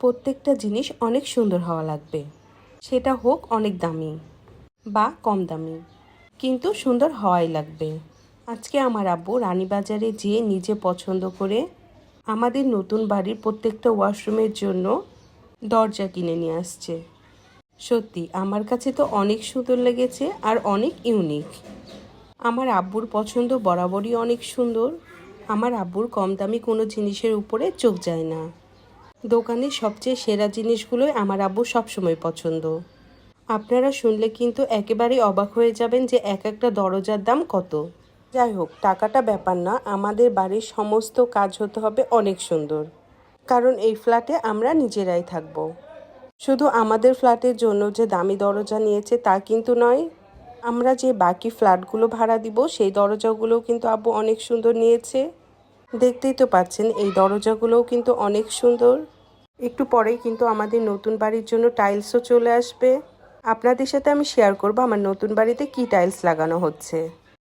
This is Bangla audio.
প্রত্যেকটা জিনিস অনেক সুন্দর হওয়া লাগবে, সেটা হোক অনেক দামি বা কম দামি, কিন্তু সুন্দর হওয়াই লাগবে। আজকে আমার আব্বু রানীবাজারে যেয়ে নিজে পছন্দ করে আমাদের নতুন বাড়ির প্রত্যেকটা ওয়াশরুমের জন্য দরজা কিনে নিয়ে আসছে। সত্যি আমার কাছে তো অনেক সুন্দর লেগেছে আর অনেক ইউনিক। আমার আব্বুর পছন্দ বরাবরই অনেক সুন্দর। আমার আব্বুর কম দামি কোনো জিনিসের উপরে চোখ যায় না। দোকানের সবচেয়ে সেরা জিনিসগুলোই আমার আব্বুর সবসময় পছন্দ। আপনারা শুনলে কিন্তু একেবারে অবাক হয়ে যাবেন যে এক একটা দরজার দাম কত। যাই হোক, টাকাটা ব্যাপার না, আমাদের বাড়ির সমস্ত কাজ হতে হবে অনেক সুন্দর, কারণ এই ফ্ল্যাটে আমরা নিজেরাই থাকব। শুধু আমাদের ফ্ল্যাটের জন্য যে দামি দরজা নিয়েছে তা কিন্তু নয়, আমরা যে বাকি ফ্ল্যাটগুলো ভাড়া দিব সেই দরজাগুলোও কিন্তু আব্বু অনেক সুন্দর নিয়েছে। দেখতেই তো পাচ্ছেন এই দরজাগুলোও কিন্তু অনেক সুন্দর। একটু পরেই কিন্তু আমাদের নতুন বাড়ির জন্য টাইলসও চলে আসবে। আপনাদের সাথে আমি শেয়ার করব আমার নতুন বাড়িতে কি টাইলস লাগানো হচ্ছে।